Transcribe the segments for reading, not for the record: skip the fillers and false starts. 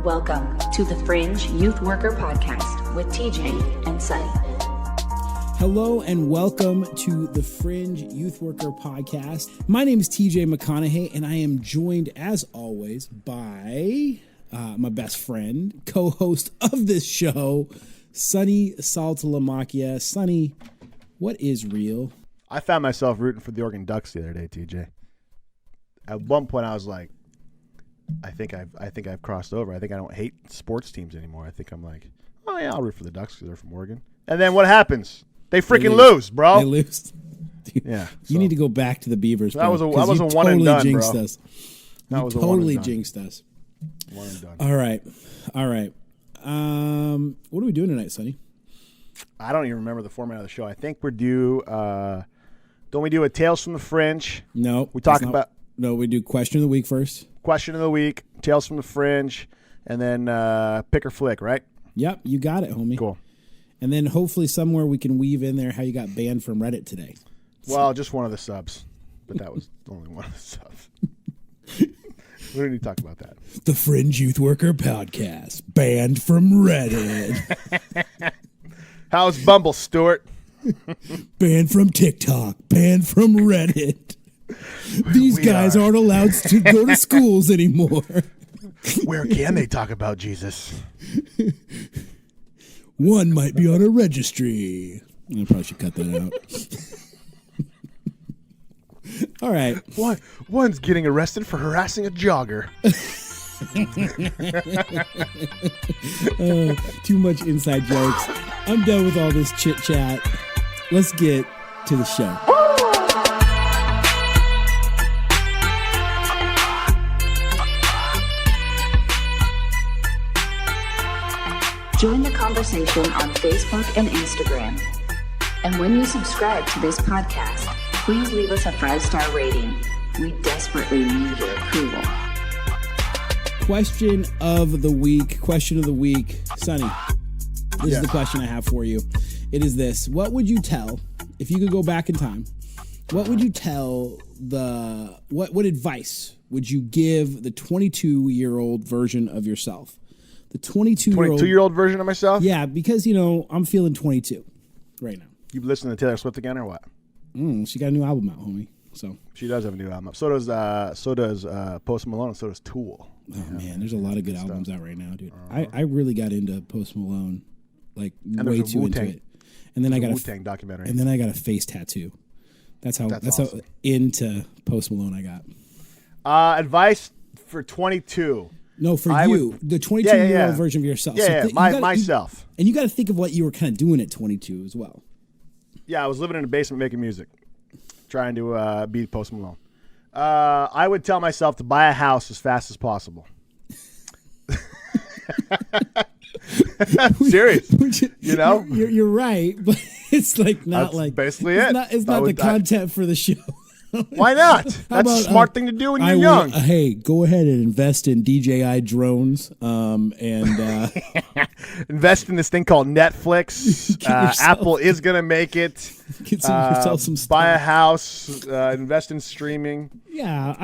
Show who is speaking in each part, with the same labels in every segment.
Speaker 1: Welcome to the Fringe Youth Worker Podcast with TJ and Sonny.
Speaker 2: Hello and welcome to the Fringe Youth Worker Podcast. My name is TJ McConaughey and I am joined as always by my best friend, co-host of this show, Sonny Saltalamacchia. Sonny, what is real?
Speaker 3: I found myself rooting for the Oregon Ducks the other day, TJ. At one point I was like, I think I've crossed over. I think I don't hate sports teams anymore. I think I'm like, oh yeah, I'll root for the Ducks because they're from Oregon. And then what happens? They freaking lose, bro.
Speaker 2: They lose. Dude,
Speaker 3: yeah.
Speaker 2: You need to go back to the Beavers.
Speaker 3: That was a one
Speaker 2: totally
Speaker 3: and done,
Speaker 2: jinxed
Speaker 3: bro.
Speaker 2: us.
Speaker 3: That
Speaker 2: You
Speaker 3: was
Speaker 2: totally
Speaker 3: a one and done.
Speaker 2: jinxed us.
Speaker 3: One and done.
Speaker 2: All right. What are we doing tonight, Sonny?
Speaker 3: I don't even remember the format of the show. I think we're due. Don't we do a Tales from the Fringe?
Speaker 2: No.
Speaker 3: We talk about.
Speaker 2: No, we do question of the week first.
Speaker 3: Question of the week, Tales from the Fringe, and then pick or flick, right?
Speaker 2: Yep, you got it, homie.
Speaker 3: Cool.
Speaker 2: And then hopefully somewhere we can weave in there how you got banned from Reddit today.
Speaker 3: Well, just one of the subs, but that was only one of the subs. We don't need to talk about that.
Speaker 2: The Fringe Youth Worker Podcast, banned from Reddit.
Speaker 3: How's Bumble, Stuart?
Speaker 2: Banned from TikTok, banned from Reddit. These guys aren't allowed to go to schools anymore.
Speaker 3: Where can they talk about Jesus?
Speaker 2: One might be on a registry. I probably should cut that out. All right.
Speaker 3: One's getting arrested for harassing a jogger.
Speaker 2: Too much inside jokes. I'm done with all this chit chat. Let's get to the show.
Speaker 1: Join the conversation on Facebook and Instagram. And when you subscribe to this podcast, please leave us a 5-star rating. We desperately need your approval.
Speaker 2: Question of the week. Sonny, this is the question I have for you. It is this. What would you tell, if you could go back in time, what would you tell what advice would you give the 22-year-old version of yourself? The 22-year-old
Speaker 3: version of myself?
Speaker 2: Yeah, because, I'm feeling 22 right now.
Speaker 3: You listening to Taylor Swift again or what?
Speaker 2: She got a new album out, homie. So
Speaker 3: She does have a new album out. So does Post Malone, and so does Tool.
Speaker 2: Oh, man, there's a lot of good albums out right now, dude. I really got into Post Malone, like way too into it. And then I got a
Speaker 3: Wu-Tang documentary.
Speaker 2: And then I got a face tattoo. That's how
Speaker 3: awesome.
Speaker 2: How into Post Malone I got.
Speaker 3: Advice for 22.
Speaker 2: No, for you, the 22-year-old version of yourself.
Speaker 3: Myself.
Speaker 2: And you got to think of what you were kind of doing at 22 as well.
Speaker 3: Yeah, I was living in a basement making music, trying to be Post Malone. I would tell myself to buy a house as fast as possible. I'm serious.
Speaker 2: You're right, but it's like not
Speaker 3: That's
Speaker 2: like
Speaker 3: basically it.
Speaker 2: It's not the content for the show.
Speaker 3: Why not? That's a smart thing to do when you're young.
Speaker 2: Hey, go ahead and invest in DJI drones and
Speaker 3: invest in this thing called Netflix. Apple is going to make it.
Speaker 2: Get yourself some stuff.
Speaker 3: Buy a house. Invest in streaming.
Speaker 2: Yeah,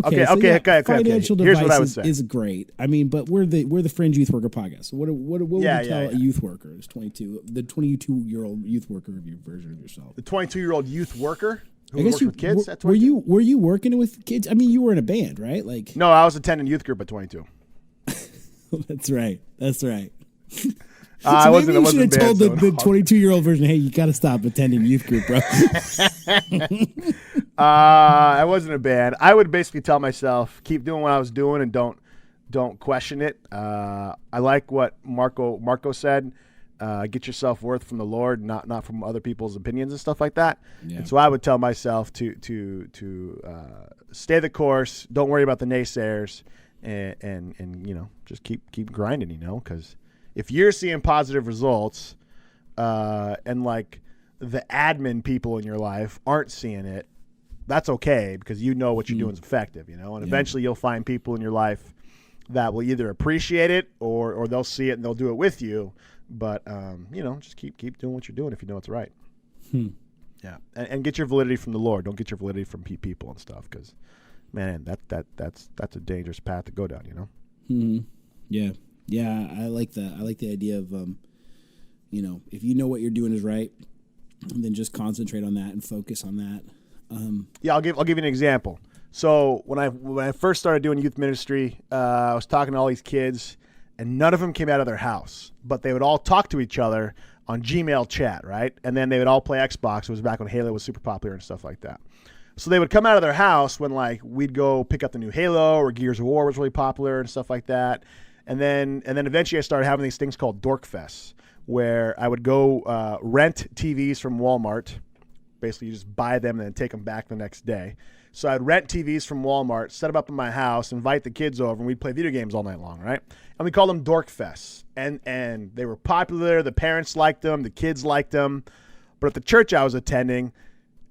Speaker 3: Okay.
Speaker 2: Financial
Speaker 3: Here's what I would
Speaker 2: advice
Speaker 3: say.
Speaker 2: is great. I mean, but we're the Fringe Youth Worker Podcast. So what would you tell a youth worker who's 22, the 22-year-old youth worker of your version of yourself?
Speaker 3: The 22-year-old youth worker who
Speaker 2: I guess
Speaker 3: works with kids at 22?
Speaker 2: Were you working with kids? I mean, you were in a band, right? Like
Speaker 3: No, I was attending youth group at 22.
Speaker 2: That's right.
Speaker 3: I
Speaker 2: maybe you should have told the
Speaker 3: band,
Speaker 2: 22-year-old version, hey, you got to stop attending youth group, bro.
Speaker 3: I wasn't a band. I would basically tell myself, keep doing what I was doing and don't question it. I like what Marco said. Get your self-worth from the Lord, not from other people's opinions and stuff like that. Yeah. And so I would tell myself to stay the course. Don't worry about the naysayers, and just keep grinding. Because if you're seeing positive results, and like the admin people in your life aren't seeing it, that's okay because what you're doing is effective. And eventually you'll find people in your life that will either appreciate it or they'll see it and they'll do it with you. But just keep doing what you're doing if you know it's right. Yeah, and get your validity from the Lord. Don't get your validity from people and stuff, because, man, that's a dangerous path to go down.
Speaker 2: Yeah. Yeah. I like the idea of, if you know what you're doing is right, then just concentrate on that and focus on that.
Speaker 3: I'll give you an example. So when I first started doing youth ministry, I was talking to all these kids, and none of them came out of their house, but they would all talk to each other on Gmail chat, right? And then they would all play Xbox. It was back when Halo was super popular and stuff like that. So they would come out of their house when we'd go pick up the new Halo, or Gears of War was really popular and stuff like that. And then eventually I started having these things called Dork Fests, where I would go rent TVs from Walmart. Basically, you just buy them and then take them back the next day. So I'd rent TVs from Walmart, set them up in my house, invite the kids over, and we'd play video games all night long, right? And we called them Dork Fests. And they were popular. The parents liked them. The kids liked them. But at the church I was attending,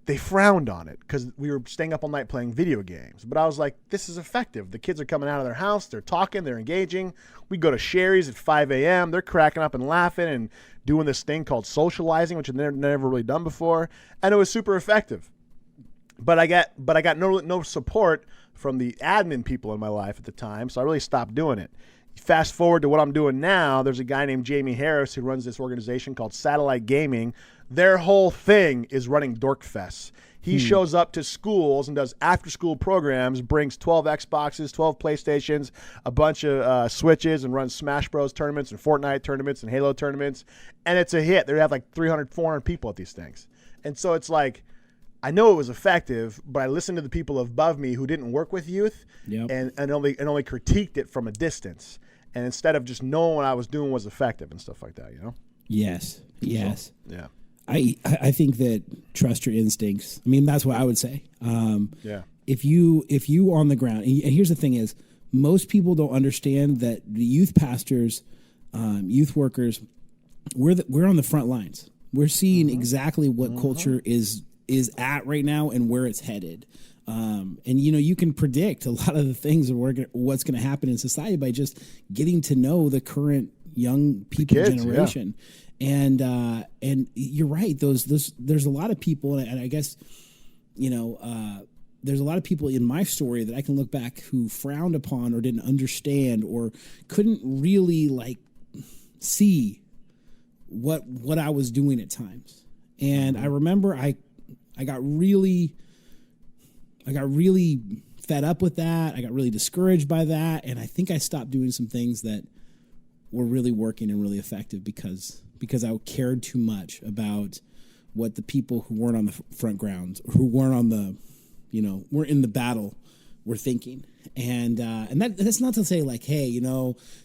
Speaker 3: they frowned on it because we were staying up all night playing video games. But I was like, this is effective. The kids are coming out of their house. They're talking. They're engaging. We go to Sherry's at 5 a.m. They're cracking up and laughing and doing this thing called socializing, which I've never really done before. And it was super effective. But I got no support from the admin people in my life at the time, so I really stopped doing it. Fast forward to what I'm doing now, there's a guy named Jamie Harris who runs this organization called Satellite Gaming. Their whole thing is running Dork Fests. He shows up to schools and does after-school programs, brings 12 Xboxes, 12 PlayStations, a bunch of Switches, and runs Smash Bros. Tournaments and Fortnite tournaments and Halo tournaments. And it's a hit. They have 300, 400 people at these things. And so it's like, I know it was effective, but I listened to the people above me who didn't work with youth and only critiqued it from a distance. And instead of just knowing what I was doing was effective and stuff like that,
Speaker 2: Yes.
Speaker 3: So, yeah.
Speaker 2: I think that trust your instincts. I mean, that's what I would say. If you on the ground, and here's the thing is, most people don't understand that the youth pastors, youth workers, we're on the front lines. We're seeing exactly what culture is at right now and where it's headed. And you can predict a lot of the things of what's going to happen in society by just getting to know the current young people generation. And you're right. There's a lot of people, and I guess, there's a lot of people in my story that I can look back who frowned upon or didn't understand or couldn't really see what I was doing at times. And I remember I got really fed up with that. I got really discouraged by that. And I think I stopped doing some things that were really working and really effective because I cared too much about what the people who weren't on the front grounds, or who weren't on the, weren't in the battle, were thinking. And that's not to say hey,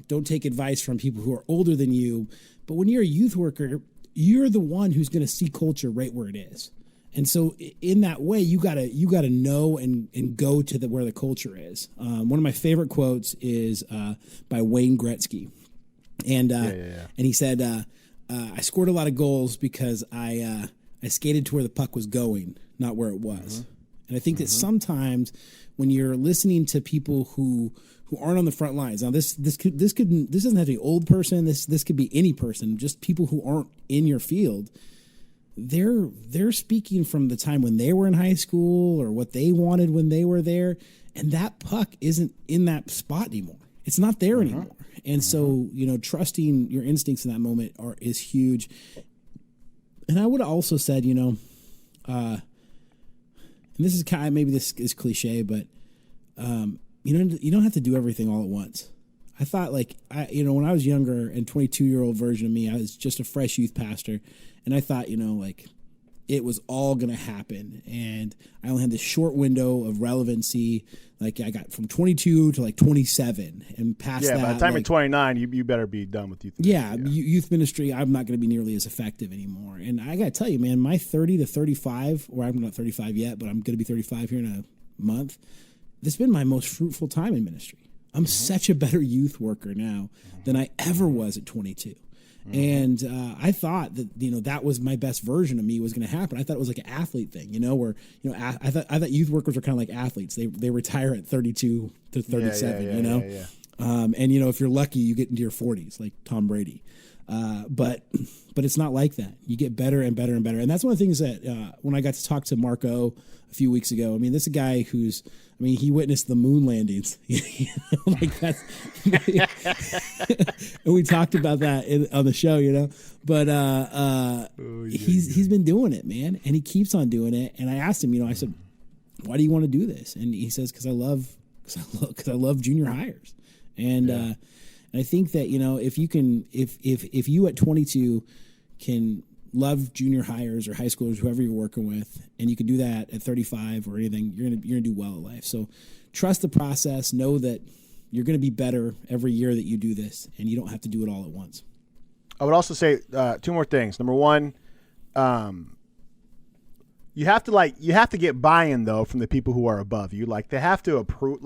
Speaker 2: don't take advice from people who are older than you. But when you're a youth worker, you're the one who's going to see culture right where it is. And so in that way, you gotta know and go to where the culture is. One of my favorite quotes is by Wayne Gretzky. And he said, I scored a lot of goals because I skated to where the puck was going, not where it was. And I think that sometimes when you're listening to people who aren't on the front lines, now this doesn't have to be an old person. This could be any person, just people who aren't in your field. They're speaking from the time when they were in high school or what they wanted when they were there, and that puck isn't in that spot anymore. It's not there anymore. And so, trusting your instincts in that moment is huge. And I would have also said, and this is kind of, maybe this is cliche, but you don't have to do everything all at once. I thought when I was younger and 22-year-old version of me, I was just a fresh youth pastor. And I thought, it was all going to happen. And I only had this short window of relevancy. I got from 22 to 27 and past that. Yeah,
Speaker 3: by the time you're 29, you better be done with youth ministry.
Speaker 2: Yeah, youth ministry, I'm not going to be nearly as effective anymore. And I got to tell you, man, my 30 to 35, or I'm not 35 yet, but I'm going to be 35 here in a month. This has been my most fruitful time in ministry. I'm such a better youth worker now than I ever was at 22. And I thought that that was my best version of me was going to happen. I thought it was like an athlete thing, where I thought youth workers were kind of like athletes. They retire at 32 to 37, And if you're lucky, you get into your 40s, like Tom Brady. But it's not like that. You get better and better and better. And that's one of the things that when I got to talk to Marco a few weeks ago, I mean, this is a guy who's, I mean, he witnessed the moon landings. Like that's, and we talked about that on the show, you know. But he's been doing it, man, and he keeps on doing it. And I asked him, you know, I said, why do you want to do this? And he says, because I love junior hires. And I think that, you know, if you can, if you at 22 can love junior hires or high schoolers, whoever you're working with, and you can do that at 35 or anything, you're gonna do well in life. So trust the process. Know that you're gonna be better every year that you do this, and you don't have to do it all at once.
Speaker 3: I would also say 2 more things. Number one, you have to get buy-in though from the people who are above you. Like they have to approve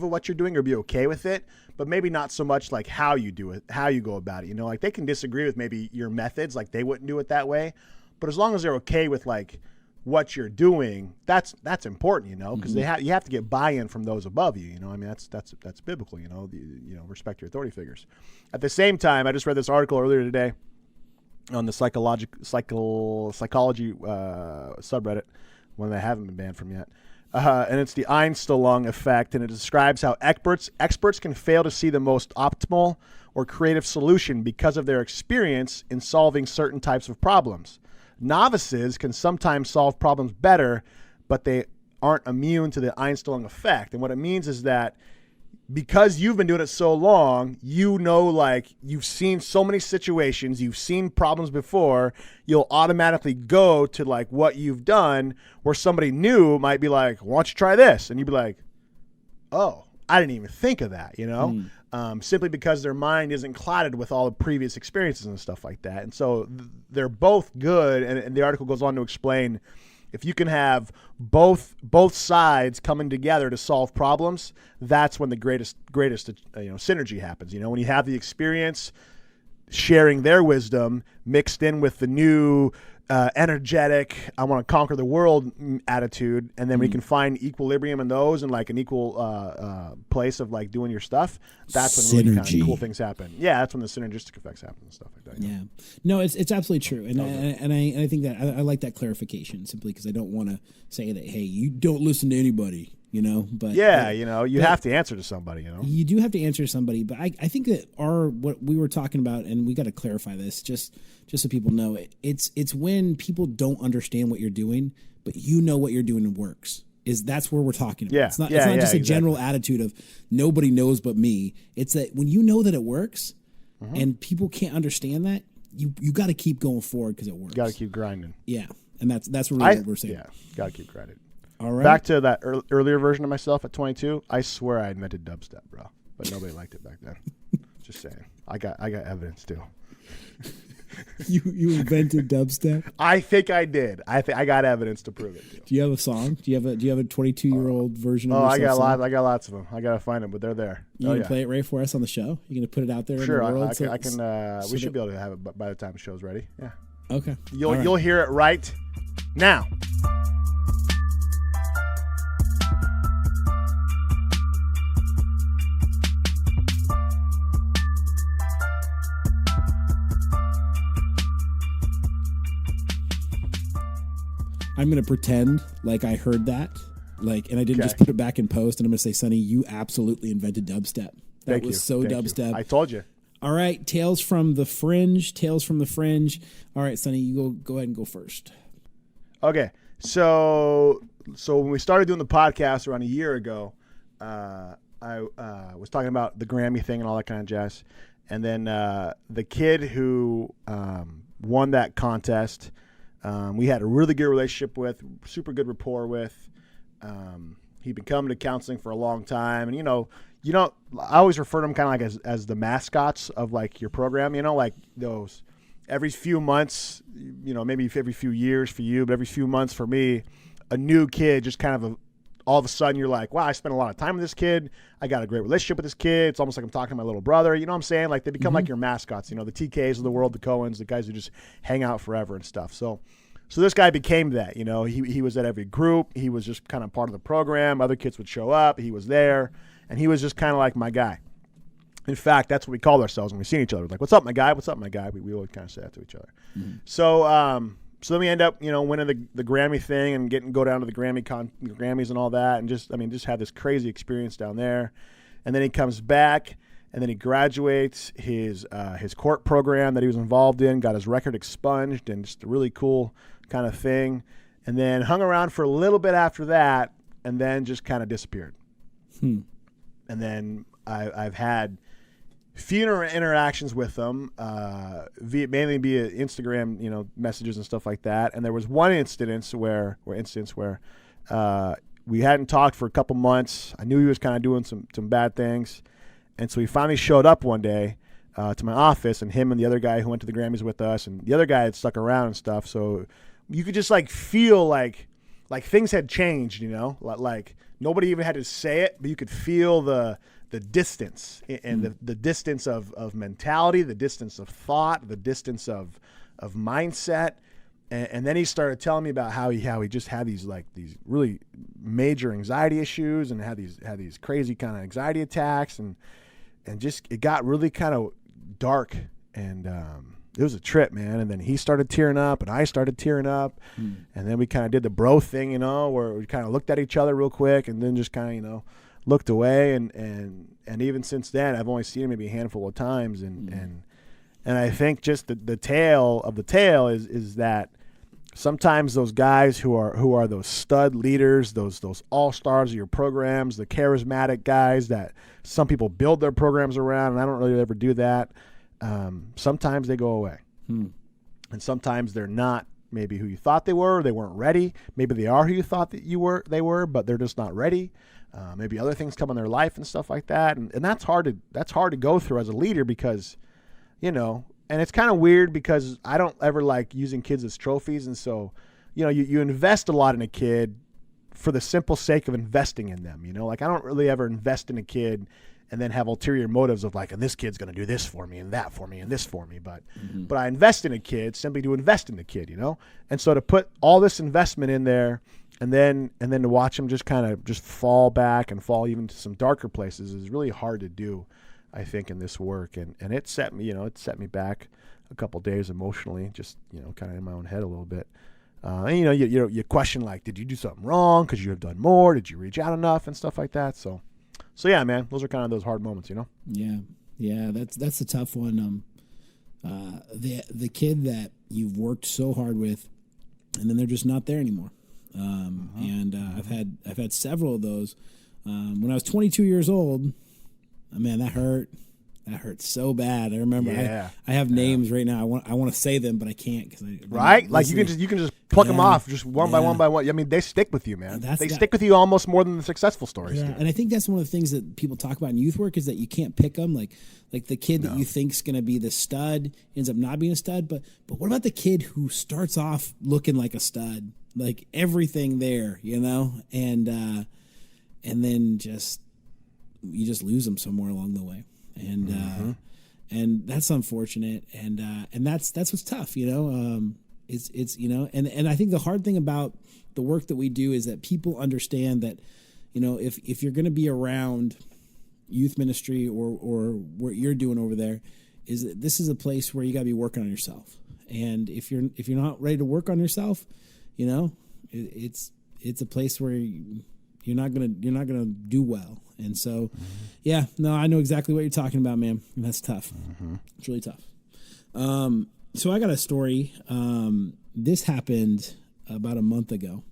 Speaker 3: of what you're doing or be okay with it, but maybe not so much like how you do it, how you go about it. You know, like they can disagree with maybe your methods, like they wouldn't do it that way. But as long as they're okay with like what you're doing, that's important, you know, because you have to get buy-in from those above you. You know, I mean that's biblical. You know, respect your authority figures. At the same time, I just read this article earlier today on the psychology subreddit, one that I haven't been banned from yet, and it's the Einstellung effect, and it describes how experts can fail to see the most optimal or creative solution because of their experience in solving certain types of problems. Novices can sometimes solve problems better, but they aren't immune to the Einstellung effect. And what it means is that because you've been doing it so long, you know, like you've seen so many situations, you've seen problems before, you'll automatically go to like what you've done, where somebody new might be like, why don't you try this? And you'd be like, oh, I didn't even think of that, you know, simply because their mind isn't clouded with all the previous experiences and stuff like that. And so they're both good. And the article goes on to explain, if you can have both sides coming together to solve problems, that's when the greatest synergy happens. You know, when you have the experience sharing their wisdom mixed in with the new energetic, I want to conquer the world attitude, and then we can find equilibrium in those and like an equal place of like doing your stuff. That's when really kind of cool things happen. Yeah, that's when the synergistic effects happen and stuff like that.
Speaker 2: Yeah, no, it's absolutely true, and I think that I like that clarification simply because I don't want to say that, hey, you don't listen to anybody. You know, but
Speaker 3: you know, you have to answer to somebody. You know,
Speaker 2: you do have to answer to somebody. But I think that what we were talking about, and we got to clarify this just so people know it. It's when people don't understand what you're doing, but you know what you're doing and works. That's where we're talking about.
Speaker 3: Yeah.
Speaker 2: It's not just a general attitude of nobody knows but me. It's that when you know that it works, and people can't understand that, you got to keep going forward because it works.
Speaker 3: Got to keep grinding.
Speaker 2: Yeah, and that's really what we're saying.
Speaker 3: Yeah, got to keep grinding.
Speaker 2: All right.
Speaker 3: Back to that earlier version of myself at 22. I swear I invented dubstep, bro, but nobody liked it back then. Just saying. I got evidence too.
Speaker 2: You invented dubstep?
Speaker 3: I think I did. I got evidence to prove it too.
Speaker 2: Do you have a song? Do you have a 22-year-old version of yourself?
Speaker 3: I got lots of them. I got to find them, but they're there.
Speaker 2: You gonna play it right for us on the show? You gonna put it out there?
Speaker 3: Sure,
Speaker 2: in the world
Speaker 3: I can. We should be able to have it by the time the show's ready. Yeah.
Speaker 2: Okay.
Speaker 3: You'll hear it right now.
Speaker 2: I'm going to pretend like I heard that, and I didn't just put it back in post, and I'm going to say, Sonny, you absolutely invented dubstep. That was so dubstep.
Speaker 3: I told you.
Speaker 2: All right, Tales from the Fringe. All right, Sonny, you go ahead and go first.
Speaker 3: Okay, so when we started doing the podcast around a year ago, I was talking about the Grammy thing and all that kind of jazz, and then the kid who won that contest, we had a really good relationship with, super good rapport with. He'd been coming to counseling for a long time, and you know, I always refer to them kind of like as the mascots of like your program. You know, like those every few months, you know, maybe every few years for you, but every few months for me, a new kid just kind of all of a sudden you're like, wow, I spent a lot of time with this kid. I got a great relationship with this kid. It's almost like I'm talking to my little brother. You know what I'm saying? Like they become like your mascots, you know, the TKs of the world, the Cohens, the guys who just hang out forever and stuff. So this guy became that, you know, he was at every group. He was just kind of part of the program. Other kids would show up. He was there, and he was just kind of like my guy. In fact, that's what we called ourselves when we seen each other. Like, what's up, my guy? What's up, my guy? We always kind of say that to each other. Mm-hmm. So then we end up, winning the Grammy thing and go down to the Grammys and all that, and just have this crazy experience down there. And then he comes back, and then he graduates his court program that he was involved in, got his record expunged, and just a really cool kind of thing. And then hung around for a little bit after that, and then just kind of disappeared. And then I've had few interactions with them, mainly via Instagram, messages and stuff like that. And there was one instance where we hadn't talked for a couple months. I knew he was kind of doing some bad things, and so he finally showed up one day to my office, and him and the other guy who went to the Grammys with us, and the other guy had stuck around and stuff. So you could just like feel like things had changed, like nobody even had to say it, but you could feel the distance and the distance of mentality, the distance of thought, the distance of mindset. And then he started telling me about how he just had these really major anxiety issues, and had these crazy kind of anxiety attacks, and just it got really kind of dark, and it was a trip, man. And then he started tearing up, and I started tearing up, and then we kind of did the bro thing, where we kind of looked at each other real quick, and then just kind of looked away, and even since then I've only seen him maybe a handful of times, and I think just the tale of the tale is that sometimes those guys who are those stud leaders, those all-stars of your programs, the charismatic guys that some people build their programs around, and I don't really ever do that, sometimes they go away. And sometimes they're not maybe who you thought they were, or they weren't ready. Maybe they are who you thought that they were, but they're just not ready. Maybe other things come in their life and stuff like that, and that's hard to go through as a leader, because and it's kind of weird because I don't ever like using kids as trophies, and so you invest a lot in a kid for the simple sake of investing in them. Like I don't really ever invest in a kid and then have ulterior motives of like, and this kid's going to do this for me and that for me and this for me, but I invest in a kid simply to invest in the kid, and so to put all this investment in there. And then to watch him just kind of just fall back and fall even to some darker places is really hard to do, I think, in this work. And it set me back a couple days emotionally, just kind of in my own head a little bit. And you question, like, did you do something wrong? Could you have done more? Did you reach out enough and stuff like that? So yeah, man, those are kind of those hard moments,
Speaker 2: Yeah, that's a tough one. The kid that you've worked so hard with, and then they're just not there anymore. And I've had several of those. When I was 22 years old, man, that hurt. That hurt so bad. I remember. I have names right now. I want to say them, but I can't because
Speaker 3: like you can just pluck them off just one by one. I mean, they stick with you, man. They stick with you almost more than the successful stories.
Speaker 2: Yeah, and I think that's one of the things that people talk about in youth work is that you can't pick them. Like the kid that you think's going to be the stud ends up not being a stud. But what about the kid who starts off looking like a stud, like everything there, and then you just lose them somewhere along the way. And that's unfortunate, and that's what's tough, it's and I think the hard thing about the work that we do is that people understand that, if you're going to be around youth ministry or what you're doing over there, is that this is a place where you got to be working on yourself, and if you're not ready to work on yourself, it's a place where you're not gonna do well. And so, I know exactly what you're talking about, man. And that's tough. It's really tough. So I got a story. This happened about a month ago,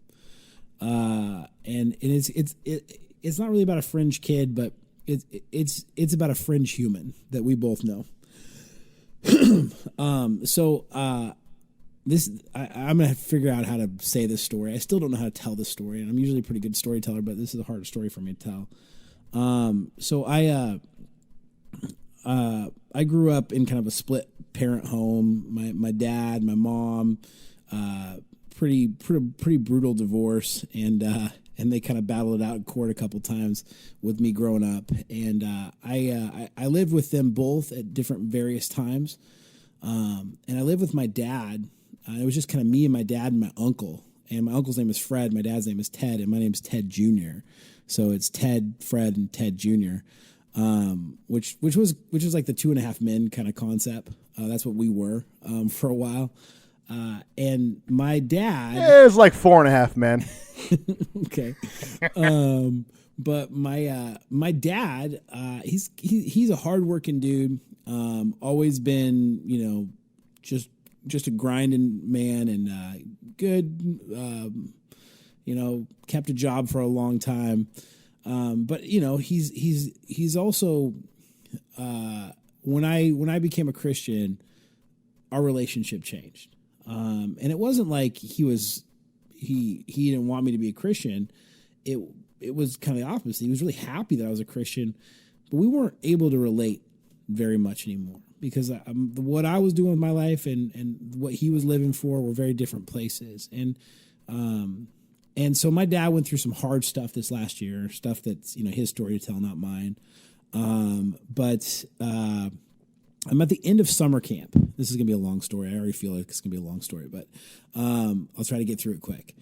Speaker 2: and it's not really about a fringe kid, but it's about a fringe human that we both know. I'm going to figure out how to say this story. I still don't know how to tell this story, and I'm usually a pretty good storyteller, but this is a hard story for me to tell. So I grew up in kind of a split parent home. My dad, my mom, pretty brutal divorce, and they kind of battled it out in court a couple times with me growing up. And I lived with them both at different various times. And I lived with my dad. It was just kind of me and my dad and my uncle. And my uncle's name is Fred. My dad's name is Ted. And my name's Ted Jr. So it's Ted, Fred, and Ted Jr. which was like the 2.5 Men kind of concept. That's what we were for a while. And my dad,
Speaker 3: it was like 4.5 Men.
Speaker 2: Okay. But my dad, he's a hardworking dude. Always been, just a grinding man and good, kept a job for a long time. But he's also when I became a Christian, our relationship changed. And it wasn't like he didn't want me to be a Christian. It was kind of the opposite. He was really happy that I was a Christian, but we weren't able to relate very much anymore because what I was doing with my life and what he was living for were very different places. And so my dad went through some hard stuff this last year, stuff that's, his story to tell, not mine. But I'm at the end of summer camp. This is going to be a long story. I already feel like it's going to be a long story, but I'll try to get through it quick.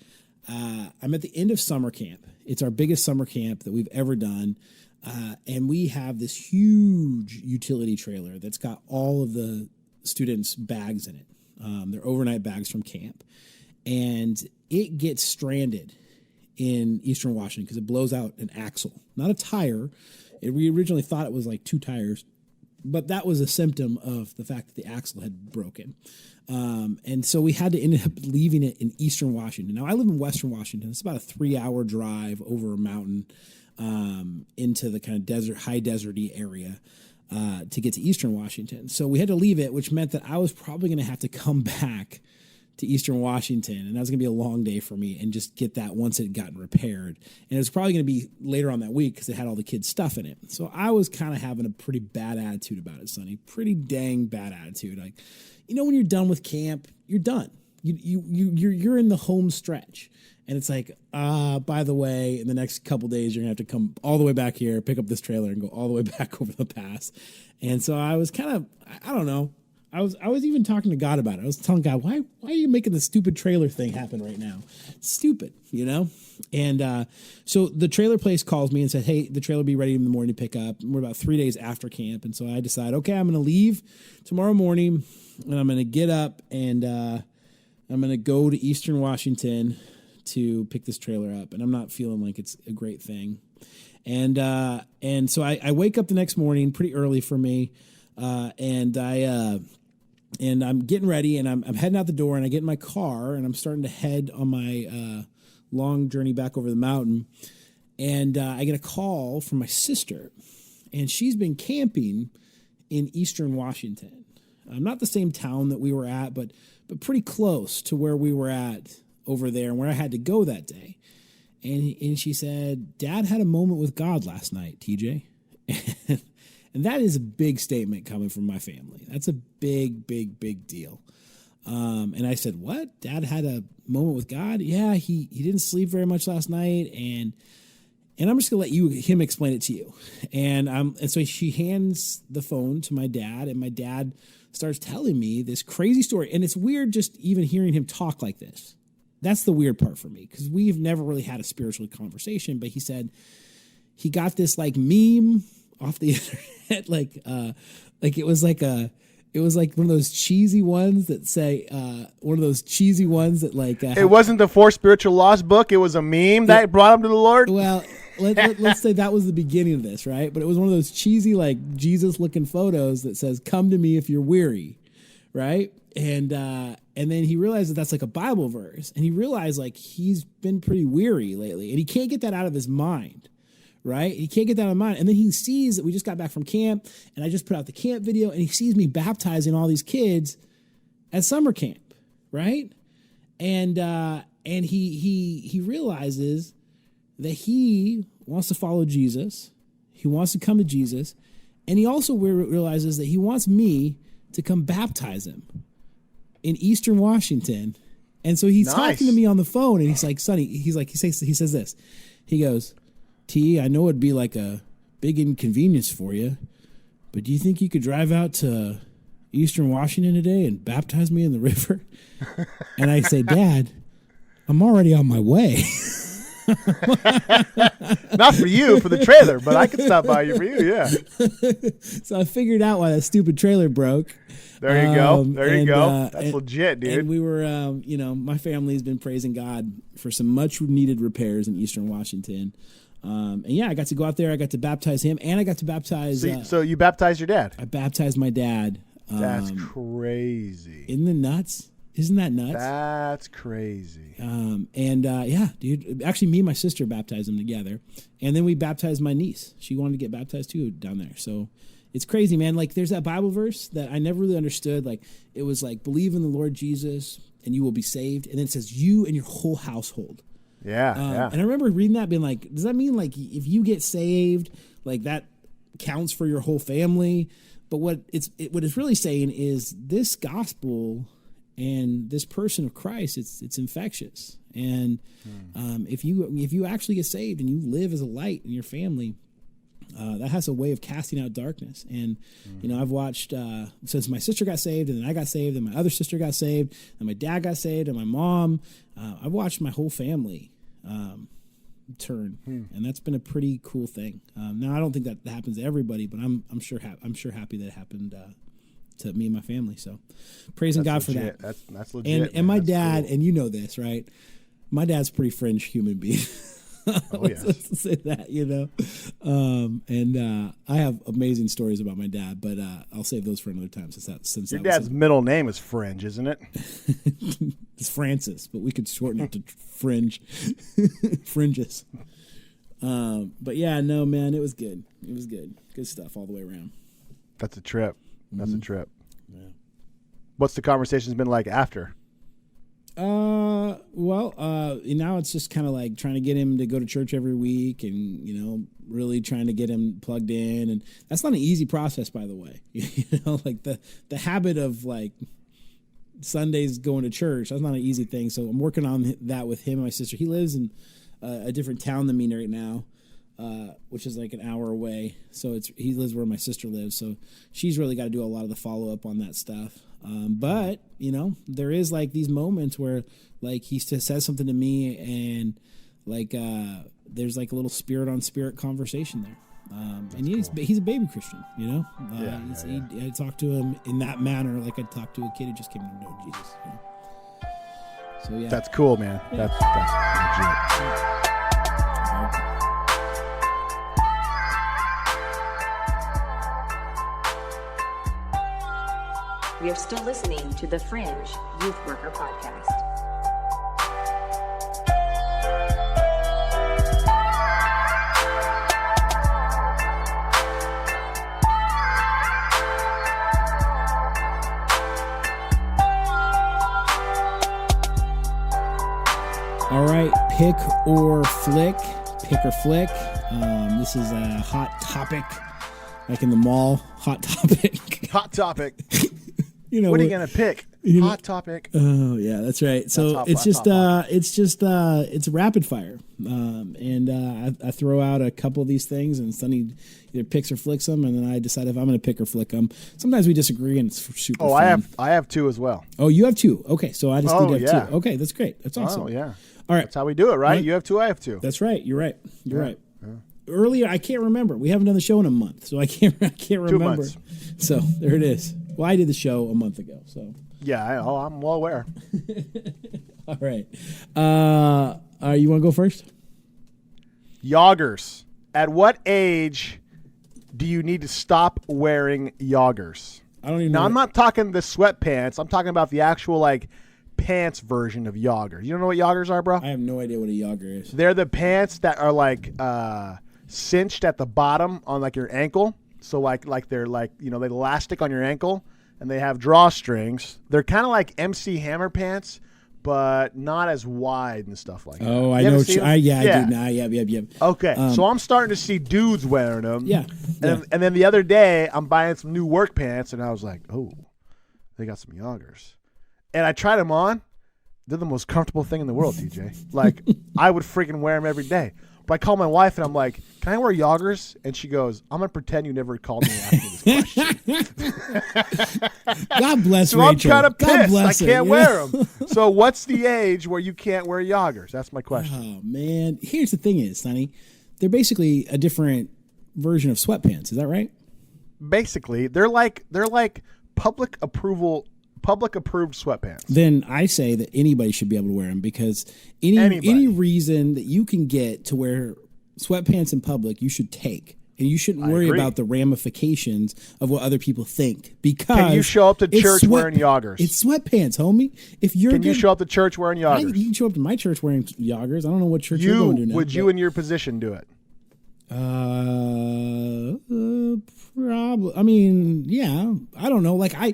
Speaker 2: I'm at the end of summer camp. It's our biggest summer camp that we've ever done. And we have this huge utility trailer that's got all of the students' bags in it. They're overnight bags from camp. And it gets stranded in Eastern Washington because it blows out an axle, not a tire. We originally thought it was like 2 tires, but that was a symptom of the fact that the axle had broken. And so we had to end up leaving it in Eastern Washington. Now, I live in Western Washington. It's about a 3-hour drive over a mountain into the kind of high deserty area to get to Eastern Washington. So we had to leave it, which meant that I was probably going to have to come back to Eastern Washington, and that was going to be a long day for me and just get that once it had gotten repaired. And it was probably going to be later on that week because it had all the kids' stuff in it. So I was kind of having a pretty bad attitude about it, Sonny. Pretty dang bad attitude. Like, when you're done with camp, you're done. You're in the home stretch. And it's like, by the way, in the next couple days, you're going to have to come all the way back here, pick up this trailer, and go all the way back over the pass. And so I was kind of, I don't know. I was even talking to God about it. I was telling God, why are you making the stupid trailer thing happen right now? It's stupid, And so the trailer place calls me and said, hey, the trailer will be ready in the morning to pick up. And we're about 3 days after camp. And so I decide, okay, I'm going to leave tomorrow morning, and I'm going to get up, and I'm going to go to Eastern Washington to pick this trailer up. And I'm not feeling like it's a great thing. And so I wake up the next morning pretty early for me. And I'm getting ready, and I'm heading out the door, and I get in my car, and I'm starting to head on my long journey back over the mountain. And I get a call from my sister, and she's been camping in Eastern Washington. Not the same town that we were at, but pretty close to where we were at over there and where I had to go that day. And she said, Dad had a moment with God last night, TJ. And that is a big statement coming from my family. That's a big, big, big deal. And I said, what? Dad had a moment with God? Yeah, he didn't sleep very much last night. And I'm just going to let him explain it to you. And so she hands the phone to my dad, and my dad starts telling me this crazy story. And it's weird just even hearing him talk like this. That's the weird part for me, because we've never really had a spiritual conversation. But he said he got this like meme off the internet, like it was like one of those cheesy ones that say it wasn't the 4 Spiritual Laws book. It was a meme that brought him to the Lord. Well, let's say that was the beginning of this, right? But it was one of those cheesy, like Jesus looking photos that says, "Come to me if you're weary," right? And then he realized that that's like a Bible verse, and he realized like he's been pretty weary lately, and he can't get that out of his mind. Right? He can't get that out of mind. And then he sees that we just got back from camp, and I just put out the camp video, and he sees me baptizing all these kids at summer camp. Right? And he realizes that he wants to follow Jesus. He wants to come to Jesus. And he also realizes that he wants me to come baptize him in Eastern Washington. And so he's talking to me on the phone, and he's like, Sonny, he says this. He goes, T, I know it'd be like a big inconvenience for you, but do you think you could drive out to Eastern Washington today and baptize me in the river? And I say, Dad, I'm already on my way.
Speaker 3: Not for you, for the trailer, but I could stop by you for you, yeah.
Speaker 2: So I figured out why that stupid trailer broke.
Speaker 3: There you go. There you go. That's legit, dude.
Speaker 2: And we were, my family's been praising God for some much needed repairs in Eastern Washington. And yeah, I got to go out there. I got to baptize him, and I got to baptize.
Speaker 3: So you baptized your dad?
Speaker 2: I baptized my dad.
Speaker 3: That's crazy.
Speaker 2: Isn't it nuts? Isn't that nuts?
Speaker 3: That's crazy.
Speaker 2: Yeah, dude. Actually, me and my sister baptized him together, and then we baptized my niece. She wanted to get baptized too down there. So it's crazy, man. Like, there's that Bible verse that I never really understood. Like, it was like, believe in the Lord Jesus, and you will be saved. And then it says, you and your whole household.
Speaker 3: Yeah,
Speaker 2: And I remember reading that, being like, does that mean like if you get saved, like that counts for your whole family? But what it's really saying is this gospel and this person of Christ, it's infectious. And if you actually get saved and you live as a light in your family, that has a way of casting out darkness. And I've watched since my sister got saved, and then I got saved, and my other sister got saved, and my dad got saved, and my mom. I've watched my whole family turn, and that's been a pretty cool thing. Now I don't think that happens to everybody, but I'm sure happy that it happened to me and my family. So praising God for that.
Speaker 3: That's legit.
Speaker 2: And my dad, cool. And you know this, right? My dad's a pretty fringe human being.
Speaker 3: Oh, yes.
Speaker 2: Let's say that, I have amazing stories about my dad, but I'll save those for another time. Since
Speaker 3: your dad's middle name is Fringe, isn't it?
Speaker 2: It's Francis, but we could shorten it to Fringe, Fringes. But yeah, no, man, it was good. It was good stuff all the way around.
Speaker 3: That's a trip. That's a trip.
Speaker 2: Yeah.
Speaker 3: What's the conversation's been like after?
Speaker 2: Now it's just kind of like trying to get him to go to church every week, and really trying to get him plugged in, and that's not an easy process, by the way. Like the habit of like Sundays going to church, that's not an easy thing. So I'm working on that with him and my sister. He lives in a different town than me right now, which is like an hour away. So he lives where my sister lives. So she's really got to do a lot of the follow up on that stuff. But there is like these moments where like he says something to me, and like there's like a little spirit on spirit conversation there. And he's a baby Christian, I talk to him in that manner like I talk to a kid who just came to know Jesus. So yeah,
Speaker 3: that's cool, man. Yeah. That's legit.
Speaker 1: We are still listening to the Fringe Youth Worker Podcast.
Speaker 2: All right, pick or flick. This is a hot topic, like in the mall. Hot topic.
Speaker 3: Hot topic. What are you gonna pick? Hot topic.
Speaker 2: Oh yeah, that's right. So it's rapid fire, and I throw out a couple of these things, and Sonny either picks or flicks them, and then I decide if I'm gonna pick or flick them. Sometimes we disagree, and it's super.
Speaker 3: Oh,
Speaker 2: fun.
Speaker 3: I have two as well.
Speaker 2: Oh, you have two. Okay, so I just need to have two. Okay, that's great. That's awesome.
Speaker 3: Oh yeah.
Speaker 2: All right,
Speaker 3: that's how we do it, right? You have two, I have two.
Speaker 2: That's right. You're right. You're right. Yeah. Earlier, I can't remember. We haven't done the show in a month, so I can't remember.
Speaker 3: 2 months.
Speaker 2: So there it is. Well, I did the show a month ago, so.
Speaker 3: Yeah, I'm well aware.
Speaker 2: All right. You want to go first?
Speaker 3: Joggers. At what age do you need to stop wearing joggers?
Speaker 2: I don't even know.
Speaker 3: Now, I'm not talking the sweatpants. I'm talking about the actual, like, pants version of joggers. You don't know what joggers are, bro?
Speaker 2: I have no idea what a jogger is.
Speaker 3: They're the pants that are, like, cinched at the bottom on, like, your ankle. So, like they're, like, they elastic on your ankle, and they have drawstrings. They're kind of like MC Hammer pants, but not as wide and stuff like that.
Speaker 2: Oh, I know. I do now. Yeah.
Speaker 3: Okay, so I'm starting to see dudes wearing them.
Speaker 2: Yeah.
Speaker 3: And then the other day, I'm buying some new work pants, and I was like, oh, they got some joggers. And I tried them on. They're the most comfortable thing in the world, TJ. Like, I would freaking wear them every day. But I call my wife, and I'm like, can I wear joggers? And she goes, I'm going to pretend you never called me after this question.
Speaker 2: God bless
Speaker 3: so
Speaker 2: Rachel.
Speaker 3: I'm kind of pissed. I can't wear them. So what's the age where you can't wear joggers? That's my question.
Speaker 2: Oh man, here's the thing is, Sonny, they're basically a different version of sweatpants. Is that right?
Speaker 3: Basically, they're like public approved sweatpants.
Speaker 2: Then I say that anybody should be able to wear them, because any reason that you can get to wear sweatpants in public, you should take. And you shouldn't worry about the ramifications of what other people think, because
Speaker 3: can you show up to church wearing joggers?
Speaker 2: It's sweatpants, homie. If you're
Speaker 3: you show up to church wearing joggers?
Speaker 2: You can show up to my church wearing joggers. I don't know what church you're going to now.
Speaker 3: Would you in your position do it?
Speaker 2: Probably. I mean, yeah. I don't know. I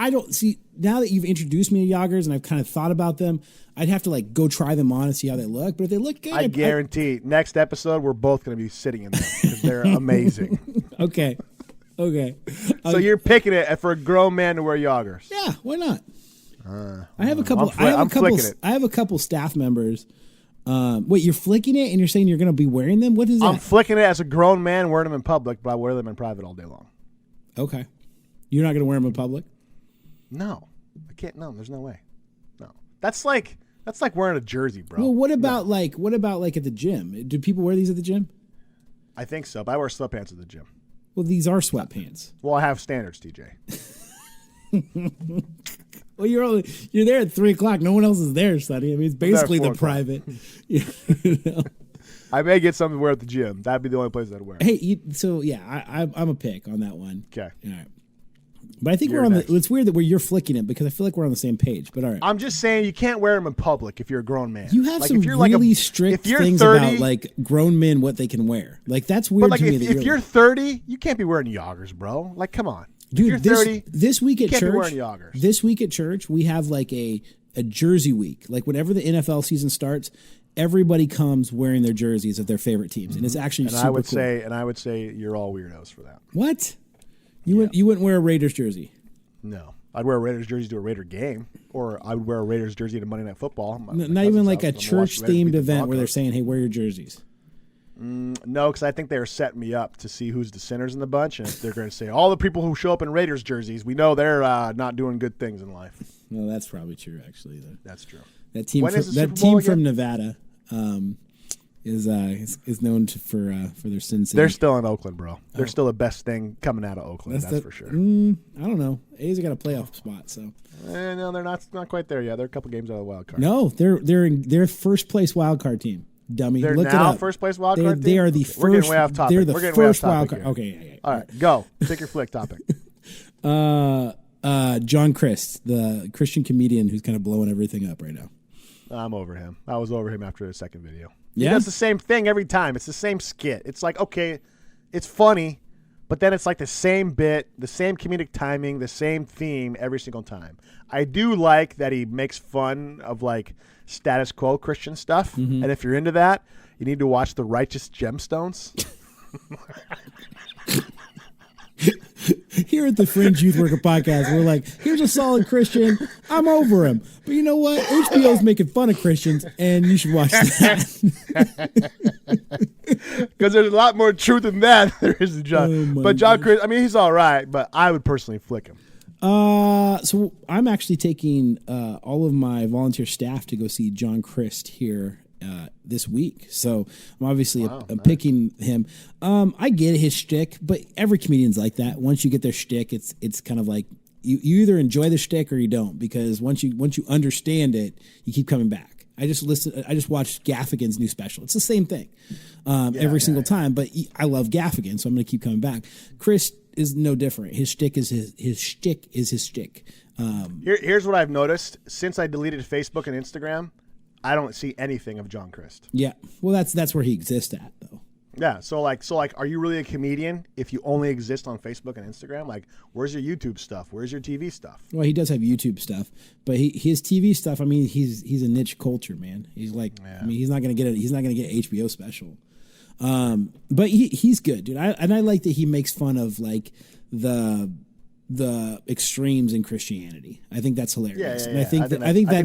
Speaker 2: don't see, now that you've introduced me to joggers and I've kind of thought about them, I'd have to go try them on and see how they look. But if they look good,
Speaker 3: I guarantee next episode we're both going to be sitting in them because they're amazing.
Speaker 2: Okay.
Speaker 3: So you're picking it for a grown man to wear joggers?
Speaker 2: Yeah, why not? I have a couple. I have a couple staff members. Wait, you're flicking it and you're saying you're going to be wearing them? What is that?
Speaker 3: I'm flicking it as a grown man wearing them in public, but I wear them in private all day long.
Speaker 2: Okay. You're not going to wear them in public?
Speaker 3: No, I can't. No, there's no way. No, that's like wearing a jersey, bro.
Speaker 2: Well, what about at the gym? Do people wear these at the gym?
Speaker 3: I think so, but I wear sweatpants at the gym.
Speaker 2: Well, these are sweatpants.
Speaker 3: Well, I have standards, TJ.
Speaker 2: Well, you're there at 3:00. No one else is there, Sonny. I mean, it's basically the private. You know?
Speaker 3: I may get something to wear at the gym. That'd be the only place I'd wear.
Speaker 2: Hey, I'm a pick on that one.
Speaker 3: Okay.
Speaker 2: All right. But I think we're on the. It's weird that you're flicking it, because I feel like we're on the same page. But all right.
Speaker 3: I'm just saying you can't wear them in public if you're a grown man.
Speaker 2: You have some really strict things 30, about grown men, what they can wear. That's weird to me.
Speaker 3: If you're 30, you can't be wearing joggers, bro. Come on.
Speaker 2: Dude,
Speaker 3: if you're 30,
Speaker 2: this week at
Speaker 3: you can't
Speaker 2: church,
Speaker 3: be wearing joggers.
Speaker 2: This week at church, we have a jersey week. Whenever the NFL season starts, everybody comes wearing their jerseys of their favorite teams, and it's actually super cool.
Speaker 3: I would say you're all weirdos for that.
Speaker 2: What? You wouldn't wear a Raiders jersey?
Speaker 3: No, I'd wear a Raiders jersey to a Raider game, or I would wear a Raiders jersey to Monday Night Football.
Speaker 2: Not even a church themed event where they're saying, "Hey, wear your jerseys."
Speaker 3: No, because I think they're setting me up to see who's the sinners in the bunch, and if they're going to say all the people who show up in Raiders jerseys, we know they're not doing good things in life.
Speaker 2: Well, that's probably true, actually.
Speaker 3: That's true.
Speaker 2: That team from Nevada is known for their sin city.
Speaker 3: They're still in Oakland, bro. They're still the best thing coming out of Oakland. That's for sure.
Speaker 2: I don't know. A's got a playoff spot, so.
Speaker 3: No, they're not quite there yet. They're a couple games out of the wild card.
Speaker 2: No, they're in their first place wild card team. Dummy,
Speaker 3: they're
Speaker 2: look
Speaker 3: now
Speaker 2: it up.
Speaker 3: First place wild card team?
Speaker 2: They are the first.
Speaker 3: We're getting way off topic.
Speaker 2: They're the first wild card. Okay.
Speaker 3: All right, go. Take your flick topic.
Speaker 2: John Crist, the Christian comedian who's kind of blowing everything up right now.
Speaker 3: I'm over him. I was over him after the second video.
Speaker 2: Yeah?
Speaker 3: He does the same thing every time. It's the same skit. It's okay, it's funny, but then it's the same bit, the same comedic timing, the same theme every single time. I do like that he makes fun of status quo Christian stuff, and if you're into that, you need to watch The Righteous Gemstones.
Speaker 2: Here at the Fringe Youth Worker Podcast, we're here's a solid Christian. I'm over him. But you know what? HBO's making fun of Christians, and you should watch that.
Speaker 3: Because there's a lot more truth in that than there is in John. But John Crist, he's all right, but I would personally flick him.
Speaker 2: So I'm actually taking all of my volunteer staff to go see John Crist here this week. So I'm obviously I'm picking him. I get his shtick, but every comedian's like that. Once you get their shtick, it's kind of like you either enjoy the shtick or you don't, because once you understand it, you keep coming back. I just watched Gaffigan's new special. It's the same thing every single time, but I love Gaffigan, so I'm going to keep coming back. Chris is no different. His shtick is his shtick is his shtick.
Speaker 3: Here's what I've noticed since I deleted Facebook and Instagram. I don't see anything of John Crist.
Speaker 2: Yeah, well, that's where he exists at, though.
Speaker 3: Yeah, so are you really a comedian if you only exist on Facebook and Instagram? Where's your YouTube stuff? Where's your TV stuff?
Speaker 2: Well, he does have YouTube stuff, but his TV stuff. He's a niche culture, man. He's he's not gonna get it. He's not gonna get an HBO special. But he's good, dude. I like that he makes fun of the extremes in Christianity. I think that's hilarious. And I think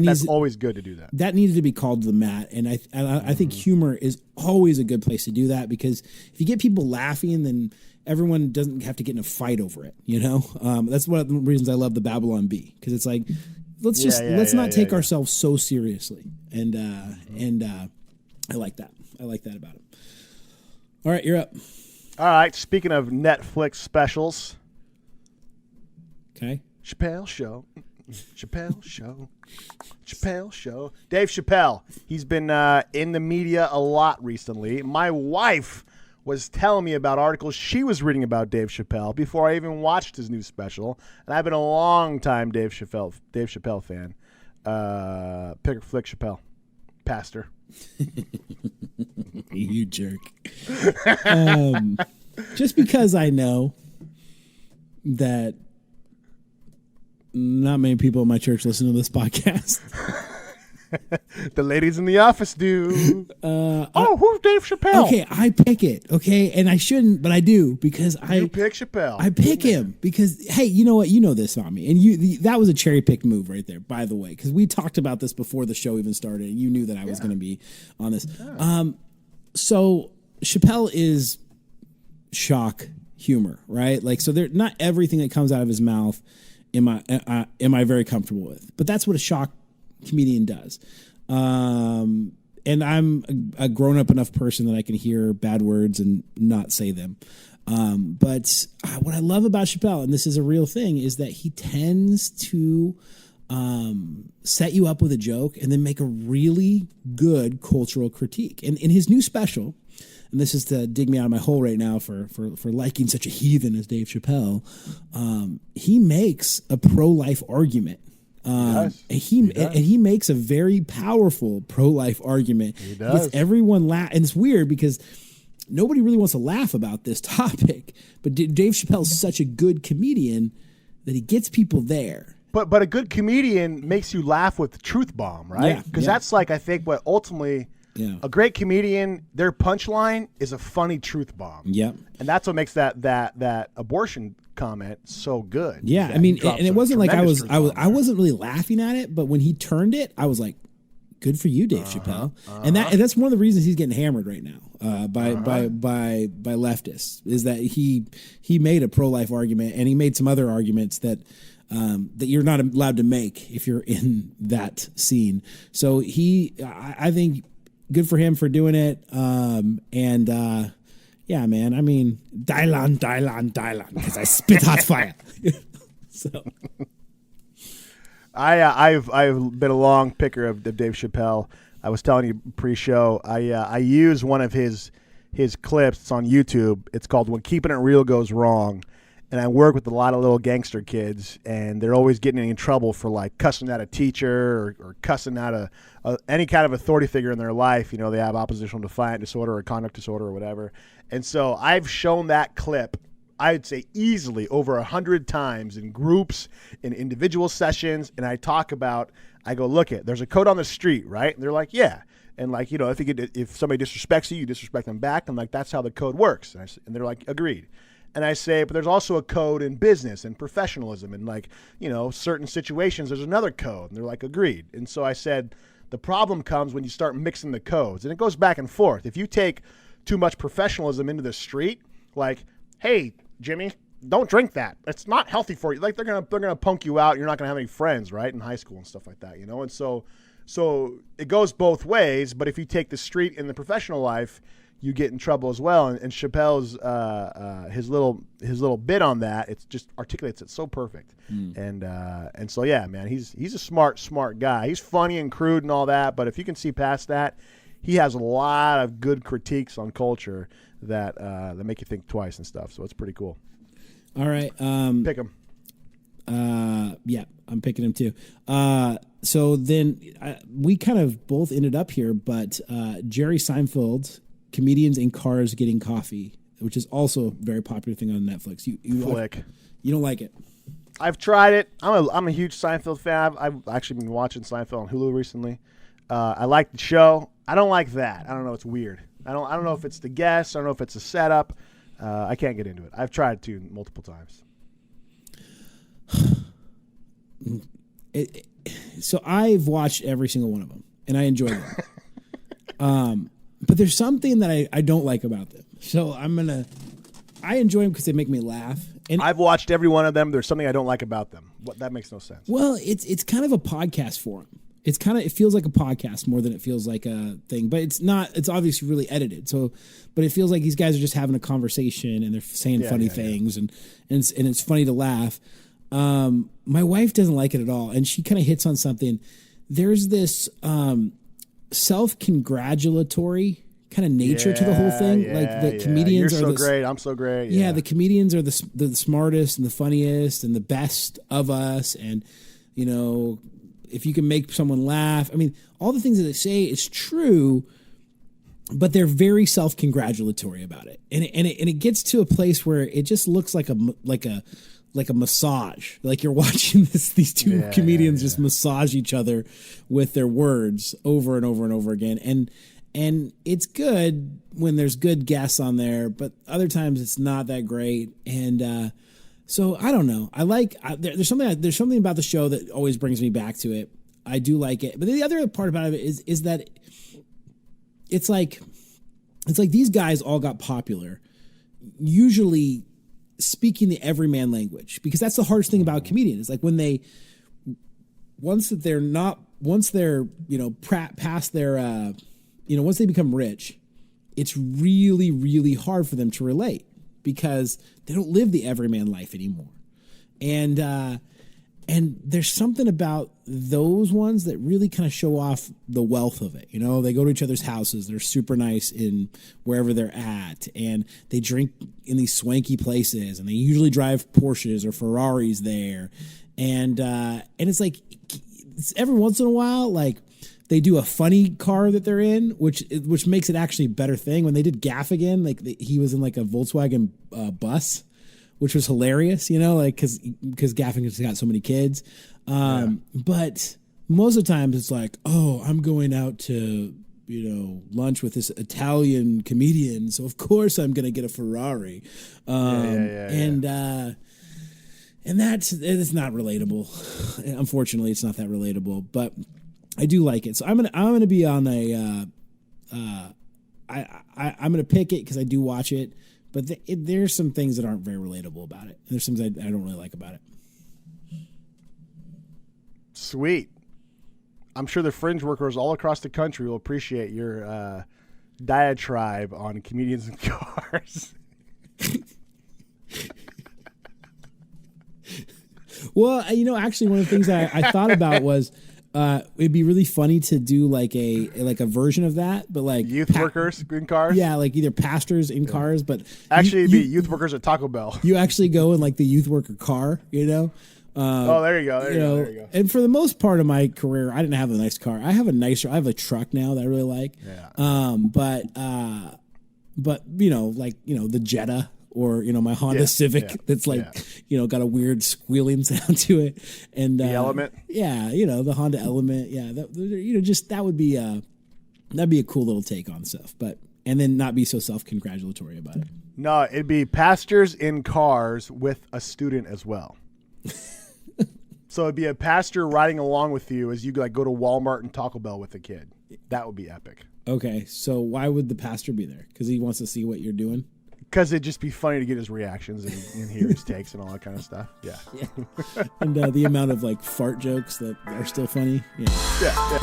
Speaker 2: that's
Speaker 3: always good to do that.
Speaker 2: That needs to be called to the mat. And I think humor is always a good place to do that, because if you get people laughing, then everyone doesn't have to get in a fight over it. That's one of the reasons I love the Babylon Bee, because it's let's not take ourselves so seriously. And I like that. I like that about it. All right, you're up.
Speaker 3: All right. Speaking of Netflix specials.
Speaker 2: Okay.
Speaker 3: Chappelle Show. Chappelle Show. Chappelle Show. Dave Chappelle. He's been in the media a lot recently. My wife was telling me about articles she was reading about Dave Chappelle before I even watched his new special. And I've been a long time Dave Chappelle fan. Pick Flick Chappelle. Pastor.
Speaker 2: You jerk. Just because I know that not many people in my church listen to this podcast.
Speaker 3: The ladies in the office do. Who's Dave Chappelle?
Speaker 2: Okay, I pick it. Okay, and I shouldn't, but I do because
Speaker 3: you pick Chappelle.
Speaker 2: I pick him because hey, you know what? You know this on me, and that was a cherry picked move right there. By the way, because we talked about this before the show even started, and you knew that I was going to be on this. Yeah. So Chappelle is shock humor, right? Like, so not everything that comes out of his mouth am I very comfortable with, but that's what a shock comedian does. And I'm a grown up enough person that I can hear bad words and not say them. But what I love about Chappelle, and this is a real thing, is that he tends to set you up with a joke and then make a really good cultural critique. And in his new special, and this is to dig me out of my hole right now for liking such a heathen as Dave Chappelle, he makes a pro-life argument. He makes a very powerful pro-life argument.
Speaker 3: He does.
Speaker 2: Gets everyone laugh, and it's weird because nobody really wants to laugh about this topic. But Dave Chappelle's such a good comedian that he gets people there.
Speaker 3: But a good comedian makes you laugh with the truth bomb, right? Because that's like, I think, what ultimately a great comedian, their punchline is a funny truth bomb.
Speaker 2: Yep.
Speaker 3: And that's what makes that abortion comment so good.
Speaker 2: Yeah, I mean, and it wasn't like I wasn't really laughing at it, but when he turned it, I was like, good for you, Dave Chappelle. And that's one of the reasons he's getting hammered right now by leftists, is that he made a pro-life argument, and he made some other arguments that you're not allowed to make if you're in that scene. So I think good for him for doing it. Yeah, man. I mean, Dylan, because I spit hot fire. So,
Speaker 3: I've been a long picker of Dave Chappelle. I was telling you pre-show. I use one of his clips. It's on YouTube. It's called "When Keeping It Real Goes Wrong," and I work with a lot of little gangster kids, and they're always getting in trouble for like cussing out a teacher or cussing out any kind of authority figure in their life. You know, they have oppositional defiant disorder or conduct disorder or whatever. And so I've shown that clip, I'd say easily over 100 times in groups, in individual sessions, and I go, look there's a code on the street, right? And they're like, yeah. And like, you know, if somebody disrespects you disrespect them back. I'm like, that's how the code works. And they're like, agreed. And I say, but there's also a code in business and professionalism, and like, you know, certain situations, there's another code. And they're like, agreed. And so I said, the problem comes when you start mixing the codes, and it goes back and forth. If you take too much professionalism into the street, like, hey, Jimmy, don't drink that. It's not healthy for you. Like they're gonna punk you out. You're not gonna have any friends, right, in high school and stuff like that, you know. And so it goes both ways. But if you take the street in the professional life, you get in trouble as well. And Chappelle's his little bit on that, it just articulates it so perfect. And so yeah, man, he's a smart guy. He's funny and crude and all that, but if you can see past that, he has a lot of good critiques on culture that make you think twice and stuff. So it's pretty cool.
Speaker 2: All right,
Speaker 3: pick him.
Speaker 2: Yeah, I'm picking him too. So then we kind of both ended up here, but Jerry Seinfeld, Comedians in Cars Getting Coffee, which is also a very popular thing on Netflix. You don't like it?
Speaker 3: I've tried it. I'm a huge Seinfeld fan. I've actually been watching Seinfeld on Hulu recently. I like the show. I don't like that. I don't know. It's weird. I don't know if it's the guests. I don't know if it's a setup. I can't get into it. I've tried to multiple times.
Speaker 2: So I've watched every single one of them, and I enjoy them. But there's something that I don't like about them. So I enjoy them because they make me laugh, And
Speaker 3: I've watched every one of them. There's something I don't like about them. That makes no sense.
Speaker 2: Well, it's kind of a podcast for them. It feels like a podcast more than it feels like a thing, but it's not. It's obviously really edited. So, but it feels like these guys are just having a conversation and they're saying funny things, and it's funny to laugh. My wife doesn't like it at all, and she kind of hits on something. There's this self-congratulatory kind of nature to the whole thing. The comedians
Speaker 3: You're so great. I'm so great. Yeah,
Speaker 2: the comedians are the smartest and the funniest and the best of us, and if you can make someone laugh, I mean, all the things that they say is true, but they're very self-congratulatory about it, and it gets to a place where it just looks like a massage. Like you're watching these two comedians just massage each other with their words over and over and over again, and it's good when there's good guests on there, but other times it's not that great, and so I don't know. There's something about the show that always brings me back to it. I do like it, but the other part about it is that it's like these guys all got popular, usually speaking the everyman language, because that's the hardest thing about comedians. Like once they're past their once they become rich, it's really, really hard for them to relate, because they don't live the everyman life anymore. And there's something about those ones that really kind of show off the wealth of it. They go to each other's houses. They're super nice in wherever they're at, and they drink in these swanky places, and they usually drive Porsches or Ferraris there. And it's like every once in a while, like, they do a funny car that they're in, which makes it actually a better thing. When they did Gaffigan, he was in like a Volkswagen bus, which was hilarious, because Gaffigan's got so many kids. But most of the times it's like, oh, I'm going out to lunch with this Italian comedian, so of course I'm going to get a Ferrari. And it's not relatable. Unfortunately, it's not that relatable, but I do like it. So I'm gonna be on I'm gonna pick it because I do watch it, but there's some things that aren't very relatable about it. There's some things I don't really like about it.
Speaker 3: Sweet. I'm sure the fringe workers all across the country will appreciate your diatribe on comedians and cars.
Speaker 2: Well, actually, one of the things I thought about was it'd be really funny to do like a version of that, but like
Speaker 3: youth workers in cars.
Speaker 2: Yeah, like either pastors in cars, but
Speaker 3: actually it'd be youth workers at Taco Bell.
Speaker 2: You actually go in like the youth worker car,
Speaker 3: Oh, there you go. There you go.
Speaker 2: And for the most part of my career, I didn't have a nice car. I have a truck now that I really like.
Speaker 3: Yeah.
Speaker 2: But the Jetta, or my Honda Civic that's got a weird squealing sound to it, and the
Speaker 3: Element,
Speaker 2: the Honda Element, that would be that'd be a cool little take on stuff, and then not be so self-congratulatory about it.
Speaker 3: No, it'd be pastors in cars with a student as well. So it'd be a pastor riding along with you as you go to Walmart and Taco Bell with a kid. That would be epic. Okay, so why would the pastor be there? Because he wants to see what you're doing? Because it'd just be funny to get his reactions and hear his takes and all that kind of stuff. Yeah. And the amount of fart jokes that are still funny. Yeah.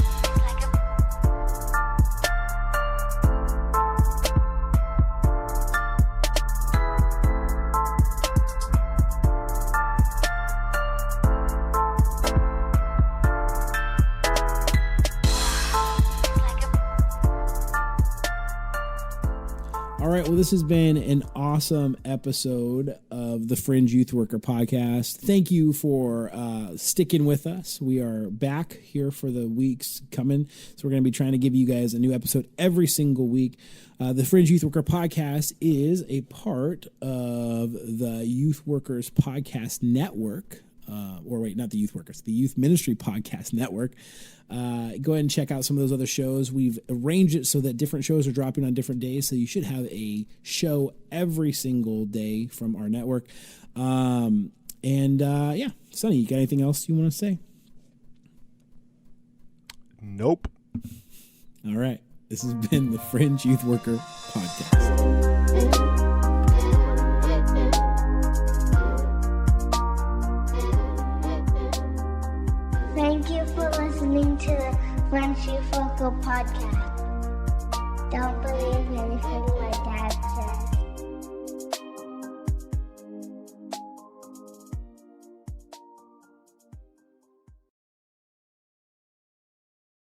Speaker 3: All right, well, this has been an awesome episode of the Fringe Youth Worker Podcast. Thank you for sticking with us. We are back here for the weeks coming, so we're going to be trying to give you guys a new episode every single week. The Fringe Youth Worker Podcast is a part of the Youth Workers Podcast Network. Not the Youth Workers, the Youth Ministry Podcast Network. Go ahead and check out some of those other shows. We've arranged it so that different shows are dropping on different days, so you should have a show every single day from our network. Sonny, you got anything else you want to say? Nope. All right. This has been the Fringe Youth Worker Podcast.
Speaker 4: Thank you for listening to the Fringe Youth Worker Podcast. Don't believe anything my dad